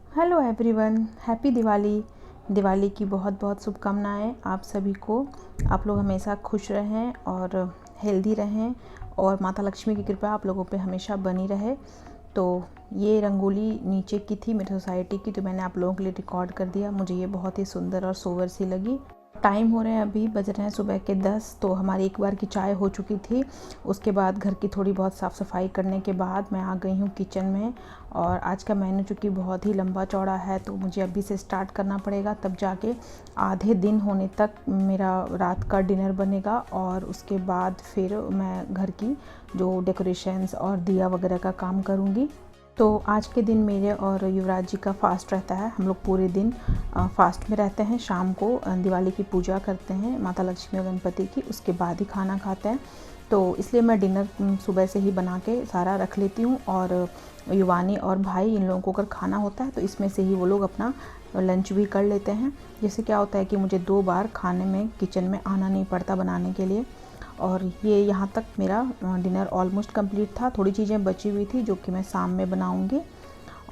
Hello everyone, happy Diwali. Diwali की बहुत बहुत शुभकामनाएं आप सभी को। आप लोग हमेशा खुश रहें और हेल्दी रहें और माता लक्ष्मी की कृपा आप लोगों पे हमेशा बनी रहे। तो ये रंगोली नीचे की थी मेरी सोसाइटी की, तो मैंने आप लोगों के लिए रिकॉर्ड कर दिया। मुझे ये बहुत ही सुंदर और सोवर सी लगी। टाइम हो रहे हैं, अभी बज रहे हैं सुबह के 10। तो हमारी एक बार की चाय हो चुकी थी। उसके बाद घर की थोड़ी बहुत साफ़ सफाई करने के बाद मैं आ गई हूँ किचन में। और आज का मेन्यू चूँकि बहुत ही लंबा चौड़ा है तो मुझे अभी से स्टार्ट करना पड़ेगा, तब जाके आधे दिन होने तक मेरा रात का डिनर बनेगा। और उसके बाद फिर मैं घर की जो डेकोरेशंस और दिया वगैरह का काम करूँगी। तो आज के दिन मेरे और युवराज जी का फास्ट रहता है। हम लोग पूरे दिन फास्ट में रहते हैं। शाम को दिवाली की पूजा करते हैं माता लक्ष्मी और गणपति की, उसके बाद ही खाना खाते हैं। तो इसलिए मैं डिनर सुबह से ही बना के सारा रख लेती हूँ। और युवानी और भाई इन लोगों को अगर खाना होता है तो इसमें से ही वो लोग अपना लंच भी कर लेते हैं। जैसे क्या होता है कि मुझे 2 बार खाने में किचन में आना नहीं पड़ता बनाने के लिए। और ये यहाँ तक मेरा डिनर ऑलमोस्ट कंप्लीट था। थोड़ी चीज़ें बची हुई थी जो कि मैं शाम में बनाऊँगी।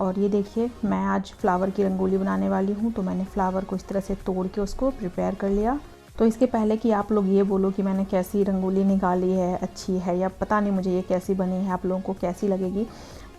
और ये देखिए, मैं आज फ्लावर की रंगोली बनाने वाली हूँ। तो मैंने फ्लावर को इस तरह से तोड़ के उसको प्रिपेयर कर लिया। तो इसके पहले कि आप लोग ये बोलो कि मैंने कैसी रंगोली निकाली है, अच्छी है या पता नहीं मुझे ये कैसी बनी है, आप लोगों को कैसी लगेगी।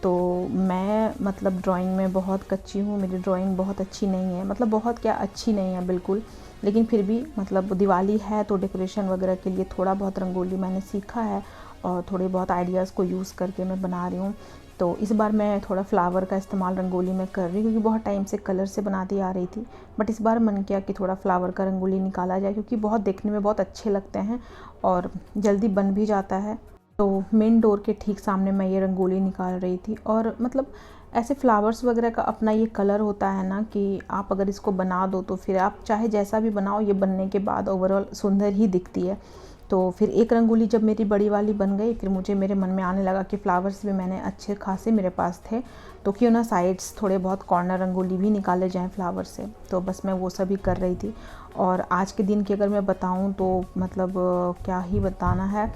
तो मैं मतलब ड्राइंग में बहुत कच्ची हूँ। मेरी ड्राइंग बहुत अच्छी नहीं है, मतलब बहुत क्या, अच्छी नहीं है बिल्कुल। लेकिन फिर भी मतलब दिवाली है तो डेकोरेशन वगैरह के लिए थोड़ा बहुत रंगोली मैंने सीखा है और थोड़े बहुत आइडियाज़ को यूज़ करके मैं बना रही हूँ। तो इस बार मैं थोड़ा फ्लावर का इस्तेमाल रंगोली में कर रही हूँ, क्योंकि बहुत टाइम से कलर से बनाती आ रही थी। बट इस बार मन किया कि थोड़ा फ्लावर का रंगोली निकाला जाए, क्योंकि बहुत देखने में बहुत अच्छे लगते हैं और जल्दी बन भी जाता है। तो मेन डोर के ठीक सामने मैं ये रंगोली निकाल रही थी। और मतलब ऐसे फ्लावर्स वगैरह का अपना ये कलर होता है ना, कि आप अगर इसको बना दो तो फिर आप चाहे जैसा भी बनाओ, ये बनने के बाद ओवरऑल सुंदर ही दिखती है। तो फिर एक रंगोली जब मेरी बड़ी वाली बन गई, फिर मुझे मेरे मन में आने लगा कि फ्लावर्स भी मैंने अच्छे खासे मेरे पास थे, तो क्यों ना साइड्स थोड़े बहुत कॉर्नर रंगोली भी निकाले जाएं फ्लावर से। तो बस मैं वो सभी कर रही थी। और आज के दिन की अगर मैं बताऊं तो मतलब क्या ही बताना है।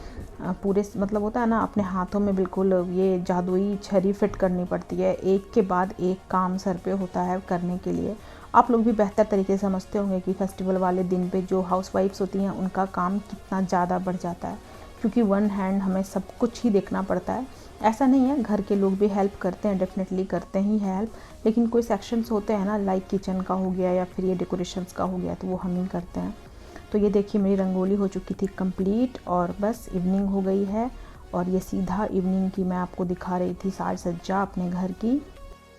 पूरे मतलब होता है ना, अपने हाथों में बिल्कुल ये जादुई छड़ी फिट करनी पड़ती है। एक के बाद एक काम सर पे होता है करने के लिए। आप लोग भी बेहतर तरीके से समझते होंगे कि फेस्टिवल वाले दिन पे जो हाउसवाइफ्स होती हैं उनका काम कितना ज़्यादा बढ़ जाता है, क्योंकि वन हैंड हमें सब कुछ ही देखना पड़ता है। ऐसा नहीं है, घर के लोग भी हेल्प करते हैं, डेफिनेटली करते ही हैं हेल्प। लेकिन कोई सेक्शंस होते हैं ना, लाइक किचन का हो गया या फिर ये डेकोरेशंस का हो गया, तो वो हम ही करते हैं। तो ये देखिए, मेरी रंगोली हो चुकी थी कंप्लीट और बस इवनिंग हो गई है। और ये सीधा इवनिंग की मैं आपको दिखा रही थी साज सज्जा अपने घर की।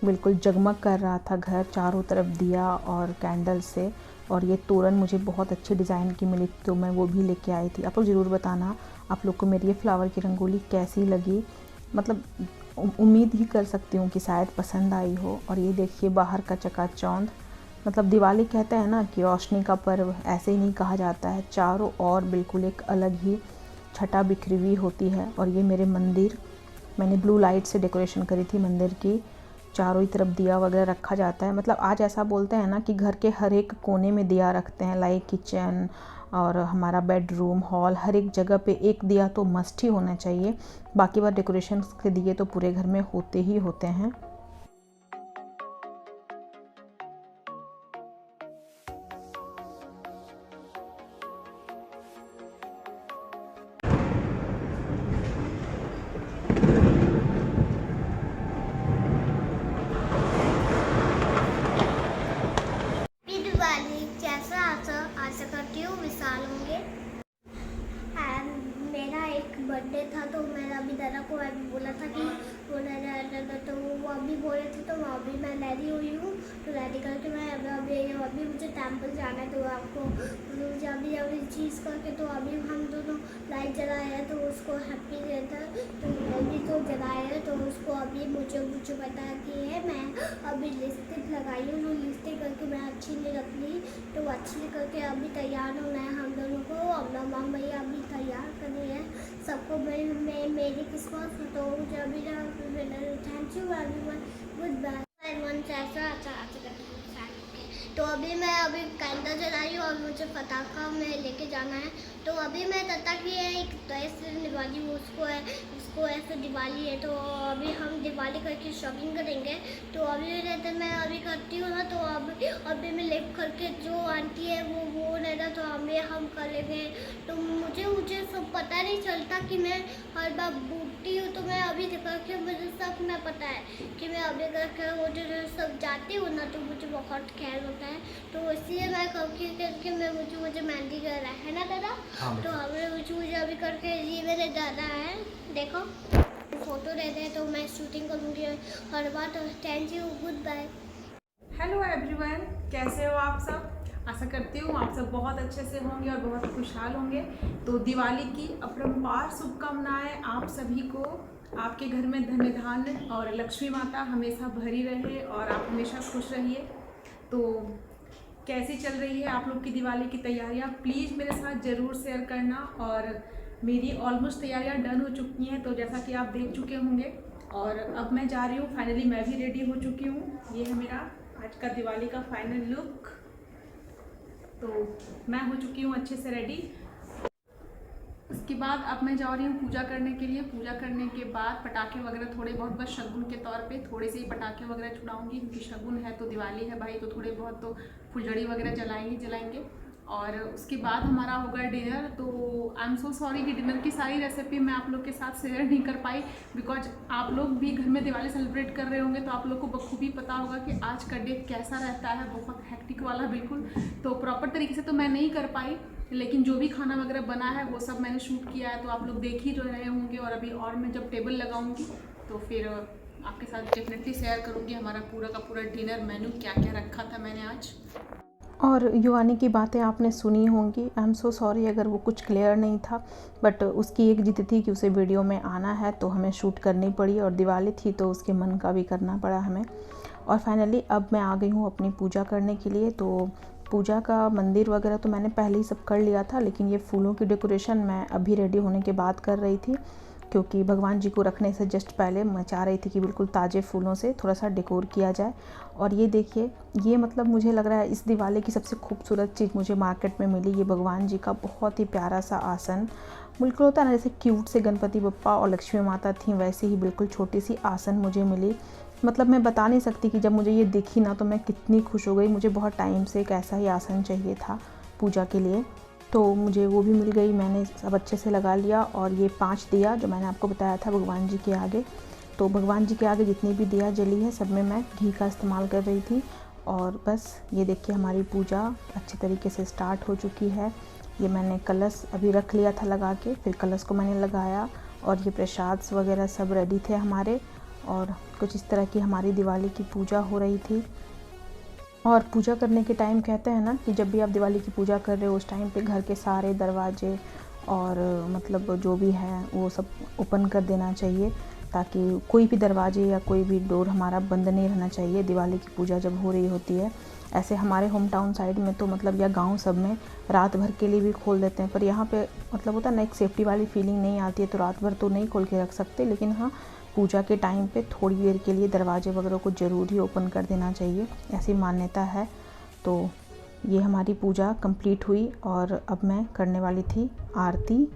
बिल्कुल जगमग कर रहा था घर, चारों तरफ दिया और कैंडल से। और ये तोरण मुझे बहुत अच्छी डिज़ाइन की मिली, तो मैं वो भी लेके आई थी। आप लोग ज़रूर बताना आप लोग को मेरी ये फ्लावर की रंगोली कैसी लगी। मतलब उम्मीद ही कर सकती हूँ कि शायद पसंद आई हो। और ये देखिए, बाहर का चकाचौंध, मतलब दिवाली कहते हैं ना कि रोशनी का पर्व, ऐसे ही नहीं कहा जाता है। चारों ओर बिल्कुल एक अलग ही छटा बिखरी हुई होती है। और ये मेरे मंदिर, मैंने ब्लू लाइट से डेकोरेशन करी थी मंदिर की। चारों ही तरफ दिया वगैरह रखा जाता है। मतलब आज ऐसा बोलते हैं ना कि घर के हर एक कोने में दिया रखते हैं, लाइक किचन और हमारा बेडरूम, हॉल, हर एक जगह पे एक दिया तो मस्ट ही होना चाहिए। बाकी बार डेकोरेशन के दिए तो पूरे घर में होते ही होते हैं। दिवाली जैसा आशा करती हूँ विशाल होंगे। मेरा एक बर्थडे था तो मेरा अभी दादा को अभी बोला था कि वो तो वो अभी बोले थे, तो अभी मैं रेडी हुई हूँ। तो रेडी करके मैं अभी मुझे टेंपल जाना है। तो आपको मुझे अभी अभी चीज़ करके, तो अभी हम दोनों लाइट जलाए हैं तो उसको हैप्पी रहता है। तो अभी तो जलाए हैं तो उसको अभी मुझे मुझे पता कि है मैं अभी लिपस्टिक लगाई हूँ। जो लिपस्टिक करके मैं अच्छी नहीं रख ली, तो अच्छी करके अभी तैयार होना है हम दोनों को। अपना माम भैया अभी तैयार करनी है सबको। मैं मेरी किस्मत तो मुझे अभी thank you everyone, goodbye. तो अभी मैं कैंडल जला रही हूँ और मुझे पटाखा में लेके जाना है। तो अभी मैं तता की है एक तो ऐसे दिवाली उसको ऐसे दिवाली है, तो अभी हम दिवाली करके शॉपिंग करेंगे। तो अभी रहते मैं अभी करती हूँ ना, तो अभी मैं लेफ्ट करके जो आंटी है वो रहता, तो अभी हम कर लेंगे। तो मुझे सब पता नहीं चलता कि मैं हर बार बूटती हूँ, तो मैं अभी करके मुझे सब ना पता है कि मैं अभी करके वो जो सब जाती हूँ ना, तो मुझे बहुत ख्याल होता है। तो इसलिए मैं करके मुझे मेहंदी कर रहा है ना दादा। हाँ तो मुझे अभी करके ये मेरे दादा है, देखो फोटो रहते हैं, तो मैं शूटिंग करूँगी हर बार। तो thank you, goodbye. Hello everyone, कैसे हो आप सब? आशा करती हूँ आप सब बहुत अच्छे से होंगे और बहुत खुशहाल होंगे। तो दिवाली की अपरंपार शुभकामनाएं आप सभी को। आपके घर में धन्य धान्य और लक्ष्मी माता हमेशा भरी रहे और आप हमेशा खुश रहिए। तो कैसी चल रही है आप लोग की दिवाली की तैयारियां, प्लीज़ मेरे साथ ज़रूर शेयर करना। और मेरी ऑलमोस्ट तैयारियां डन हो चुकी हैं, तो जैसा कि आप देख चुके होंगे। और अब मैं जा रही हूँ, फाइनली मैं भी रेडी हो चुकी हूँ। ये है मेरा आज का दिवाली का फाइनल लुक। तो मैं हो चुकी हूँ अच्छे से रेडी। उसके बाद अब मैं जा रही हूँ पूजा करने के लिए। पूजा करने के बाद पटाखे वगैरह थोड़े बहुत, बस शगुन के तौर पे थोड़े से ही पटाखे वगैरह छुड़ाऊंगी, क्योंकि शगुन है तो दिवाली है भाई, तो थोड़े बहुत तो फुलझड़ी वगैरह जलाएंगे। और उसके बाद हमारा होगा डिनर। तो आई एम सो सॉरी कि डिनर की सारी रेसिपी मैं आप लोग के साथ शेयर नहीं कर पाई, बिकॉज आप लोग भी घर में दिवाली सेलिब्रेट कर रहे होंगे, तो आप लोग को बखूबी पता होगा कि आज का डे कैसा रहता है, बहुत हेक्टिक वाला बिल्कुल। तो प्रॉपर तरीके से तो मैं नहीं कर पाई, लेकिन जो भी खाना वगैरह बना है वो सब मैंने शूट किया है, तो आप लोग देख ही रहे होंगे। और अभी और मैं जब टेबल लगाऊंगी तो फिर आपके साथ डेफिनेटली शेयर करूंगी हमारा पूरा का पूरा डिनर मेन्यू, क्या क्या रखा था मैंने आज। और युवानी की बातें आपने सुनी होंगी। आई एम सो सॉरी अगर वो कुछ क्लियर नहीं था, बट उसकी एक जिद थी कि उसे वीडियो में आना है, तो हमें शूट करनी पड़ी। और दिवाली थी तो उसके मन का भी करना पड़ा हमें। और फाइनली अब मैं आ गई हूँ अपनी पूजा करने के लिए। तो पूजा का मंदिर वगैरह तो मैंने पहले ही सब कर लिया था, लेकिन ये फूलों की डेकोरेशन मैं अभी रेडी होने के बाद कर रही थी, क्योंकि भगवान जी को रखने से जस्ट पहले मैं चाह रही थी कि बिल्कुल ताज़े फूलों से थोड़ा सा डेकोर किया जाए। और ये देखिए, ये मतलब मुझे लग रहा है इस दिवाली की सबसे खूबसूरत चीज़ मुझे मार्केट में मिली। ये भगवान जी का बहुत ही प्यारा सा आसन, बिल्कुल होता है ना जैसे क्यूट से गणपति बप्पा और लक्ष्मी माता थी, वैसे ही बिल्कुल छोटी सी आसन मुझे मिली। मतलब मैं बता नहीं सकती कि जब मुझे ये दिखी ना तो मैं कितनी खुश हो गई। मुझे बहुत टाइम से एक ऐसा ही आसन चाहिए था पूजा के लिए, तो मुझे वो भी मिल गई। मैंने सब अच्छे से लगा लिया। और ये 5 दिया जो मैंने आपको बताया था भगवान जी के आगे, तो भगवान जी के आगे जितनी भी दिया जली है सब में मैं घी का इस्तेमाल कर रही थी। और बस ये देखिए हमारी पूजा अच्छे तरीके से स्टार्ट हो चुकी है। ये मैंने कलश अभी रख लिया था लगा के, फिर कलश को मैंने लगाया। और ये प्रसाद वगैरह सब रेडी थे हमारे। और कुछ इस तरह की हमारी दिवाली की पूजा हो रही थी। और पूजा करने के टाइम कहते हैं ना कि जब भी आप दिवाली की पूजा कर रहे हो उस टाइम पे घर के सारे दरवाजे और मतलब जो भी है वो सब ओपन कर देना चाहिए, ताकि कोई भी दरवाजे या कोई भी डोर हमारा बंद नहीं रहना चाहिए दिवाली की पूजा जब हो रही होती है। ऐसे हमारे होम टाउन साइड में तो मतलब या गांव सब में रात भर के लिए भी खोल देते हैं, पर यहाँ पे मतलब होता है ना एक सेफ्टी वाली फीलिंग नहीं आती है, तो रात भर तो नहीं खोल के रख सकते। लेकिन हाँ, पूजा के टाइम पे थोड़ी देर के लिए दरवाजे वगैरह को ज़रूर ही ओपन कर देना चाहिए, ऐसी मान्यता है। तो ये हमारी पूजा कंप्लीट हुई और अब मैं करने वाली थी आरती।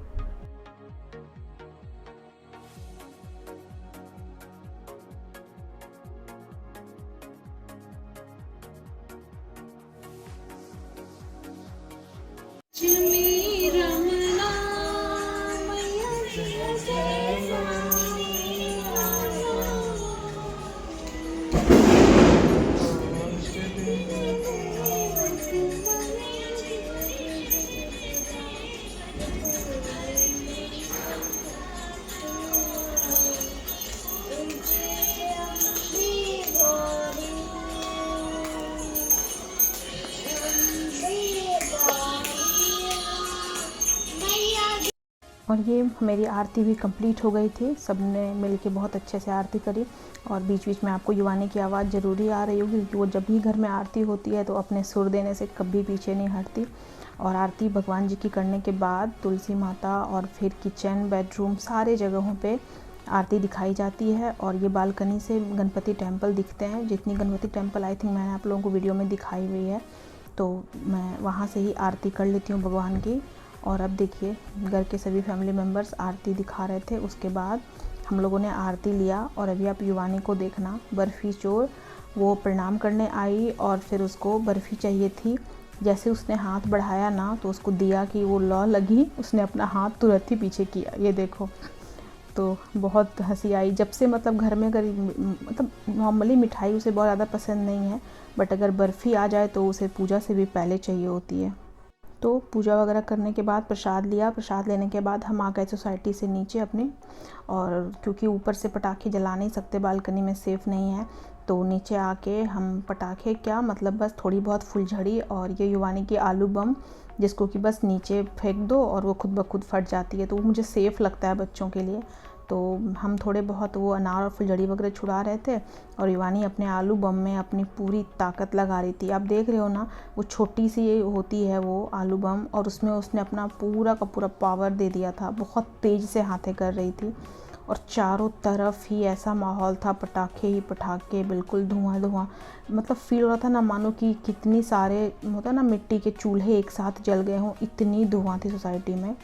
और ये मेरी आरती भी कंप्लीट हो गई थी। सब ने मिल के बहुत अच्छे से आरती करी। और बीच बीच में आपको युवानी की आवाज़ ज़रूरी आ रही होगी, क्योंकि वो जब भी घर में आरती होती है तो अपने सुर देने से कभी पीछे नहीं हटती। और आरती भगवान जी की करने के बाद तुलसी माता और फिर किचन, बेडरूम, सारे जगहों पे आरती दिखाई जाती है। और ये बालकनी से गणपति टेम्पल दिखते हैं, जितनी गणपति टेम्पल आई थिंक मैंने आप लोगों को वीडियो में दिखाई हुई है। तो मैं वहाँ से ही आरती कर लेती हूँ भगवान की। और अब देखिए घर के सभी फैमिली मेम्बर्स आरती दिखा रहे थे। उसके बाद हम लोगों ने आरती लिया और अभी आप युवानी को देखना, बर्फ़ी चोर वो प्रणाम करने आई और फिर उसको बर्फ़ी चाहिए थी। जैसे उसने हाथ बढ़ाया ना तो उसको दिया कि वो लौ लगी, उसने अपना हाथ तुरंत ही पीछे किया, ये देखो। तो बहुत हंसी आई। जब से मतलब घर में अगर मतलब नॉर्मली मिठाई उसे बहुत ज़्यादा पसंद नहीं है, बट अगर बर्फ़ी आ जाए तो उसे पूजा से भी पहले चाहिए होती है। तो पूजा वगैरह करने के बाद प्रसाद लिया। प्रसाद लेने के बाद हम आ गए सोसाइटी से नीचे अपने, और क्योंकि ऊपर से पटाखे जला नहीं सकते, बालकनी में सेफ़ नहीं है, तो नीचे आके हम पटाखे क्या मतलब बस थोड़ी बहुत फुलझड़ी और ये युवानी की आलू बम, जिसको कि बस नीचे फेंक दो और वो खुद ब खुद फट जाती है, तो वो मुझे सेफ़ लगता है बच्चों के लिए। तो हम थोड़े बहुत वो अनार और फुलझड़ी वगैरह छुड़ा रहे थे और युवानी अपने आलू बम में अपनी पूरी ताकत लगा रही थी। आप देख रहे हो ना, वो छोटी सी होती है वो आलू बम, और उसमें उसने अपना पूरा का पूरा पावर दे दिया था। बहुत तेज़ से हाथें कर रही थी और चारों तरफ ही ऐसा माहौल था, पटाखे ही पटाखे, बिल्कुल धुआं धुआं। मतलब फील हो रहा था ना मानो कि कितनी सारे होता है ना मिट्टी के चूल्हे एक साथ जल गए हों, इतनी धुआं थी सोसाइटी में।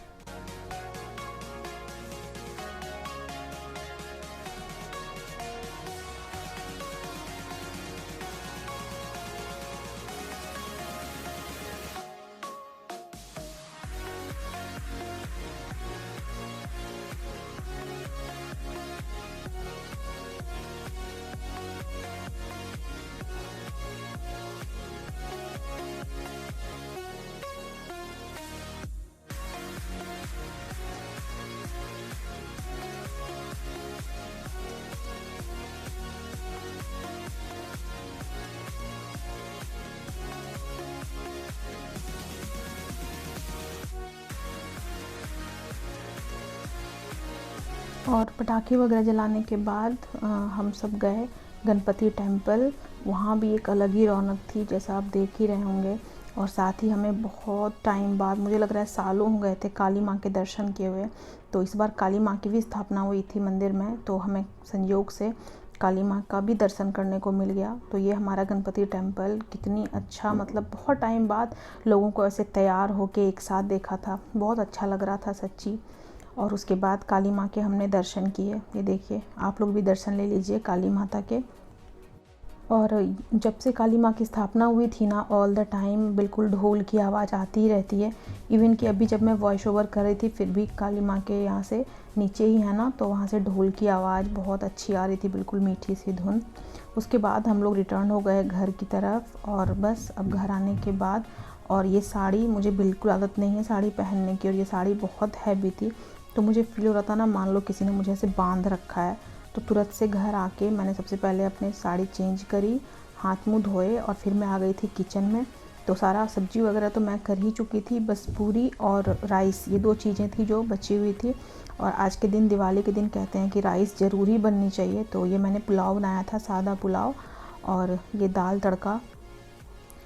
और पटाखे वगैरह जलाने के बाद हम सब गए गणपति टेम्पल। वहाँ भी एक अलग ही रौनक थी, जैसा आप देख ही रहे होंगे। और साथ ही हमें बहुत टाइम बाद, मुझे लग रहा है सालों हो गए थे, काली माँ के दर्शन किए हुए। तो इस बार काली माँ की भी स्थापना हुई थी मंदिर में, तो हमें संयोग से काली माँ का भी दर्शन करने को मिल गया। तो ये हमारा गणपति टेम्पल कितनी अच्छा, मतलब बहुत टाइम बाद लोगों को ऐसे तैयार होके एक साथ देखा था, बहुत अच्छा लग रहा था सच्ची। और उसके बाद काली माँ के हमने दर्शन किए। ये देखिए, आप लोग भी दर्शन ले लीजिए काली माता के। और जब से काली माँ की स्थापना हुई थी ना, ऑल द टाइम बिल्कुल ढोल की आवाज़ आती ही रहती है। इवन कि अभी जब मैं वॉइस ओवर कर रही थी फिर भी काली माँ के यहाँ से नीचे ही है ना, तो वहाँ से ढोल की आवाज़ बहुत अच्छी आ रही थी, बिल्कुल मीठी सी धुन। उसके बाद हम लोग रिटर्न हो गए घर की तरफ। और बस अब घर आने के बाद, और ये साड़ी, मुझे बिल्कुल आदत नहीं है साड़ी पहनने की, और ये साड़ी बहुत हैवी थी, तो मुझे फील हो रहा था ना मान लो किसी ने मुझे ऐसे बांध रखा है। तो तुरंत से घर आके मैंने सबसे पहले अपने साड़ी चेंज करी, हाथ मुँह धोए, और फिर मैं आ गई थी किचन में। तो सारा सब्जी वगैरह तो मैं कर ही चुकी थी, बस पूरी और राइस, ये दो चीज़ें थी जो बची हुई थी। और आज के दिन, दिवाली के दिन, कहते हैं कि राइस ज़रूरी बननी चाहिए, तो ये मैंने पुलाव बनाया था, सादा पुलाव, और ये दाल तड़का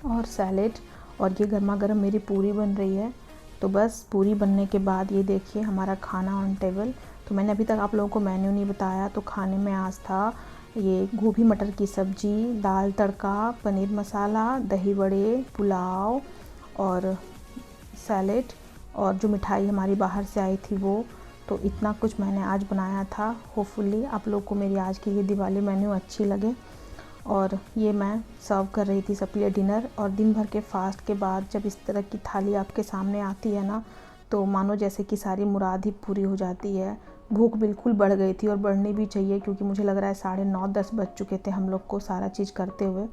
और सैलेड, और ये गर्मा गर्म मेरी पूरी बन रही है। तो बस पूरी बनने के बाद ये देखिए हमारा खाना ऑन टेबल। तो मैंने अभी तक आप लोगों को मेन्यू नहीं बताया। तो खाने में आज था ये गोभी मटर की सब्ज़ी, दाल तड़का, पनीर मसाला, दही बड़े, पुलाव और सैलेड, और जो मिठाई हमारी बाहर से आई थी वो। तो इतना कुछ मैंने आज बनाया था। होपफुली आप लोग को मेरी आज की ये दिवाली मेन्यू अच्छी लगे। और ये मैं सर्व कर रही थी सबके लिए डिनर। और दिन भर के फास्ट के बाद जब इस तरह की थाली आपके सामने आती है ना, तो मानो जैसे कि सारी मुराद ही पूरी हो जाती है। भूख बिल्कुल बढ़ गई थी, और बढ़नी भी चाहिए, क्योंकि मुझे लग रहा है 9:30-10 बज चुके थे हम लोग को सारा चीज़ करते हुए।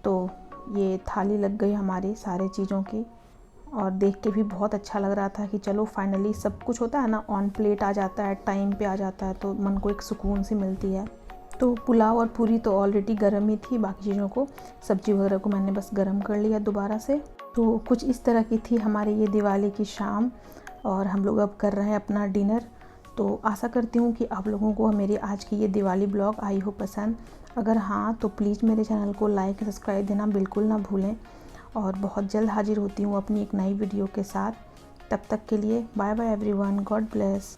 तो ये थाली लग गई हमारी सारे चीज़ों की, और देख के भी बहुत अच्छा लग रहा था कि चलो फाइनली सब कुछ होता है ना, ऑन प्लेट आ जाता है, टाइम पे आ जाता है, तो मन को एक सुकून सी मिलती है। तो पुलाव और पूरी तो ऑलरेडी गर्म ही थी, बाकी चीज़ों को, सब्जी वगैरह को मैंने बस गर्म कर लिया दोबारा से। तो कुछ इस तरह की थी हमारी ये दिवाली की शाम, और हम लोग अब कर रहे हैं अपना डिनर। तो आशा करती हूँ कि आप लोगों को मेरी आज की ये दिवाली ब्लॉग आई हो पसंद। अगर हाँ तो प्लीज़ मेरे चैनल को लाइक सब्सक्राइब देना बिल्कुल ना भूलें। और बहुत जल्द हाजिर होती हूँ अपनी एक नई वीडियो के साथ। तब तक के लिए bye bye everyone, God bless.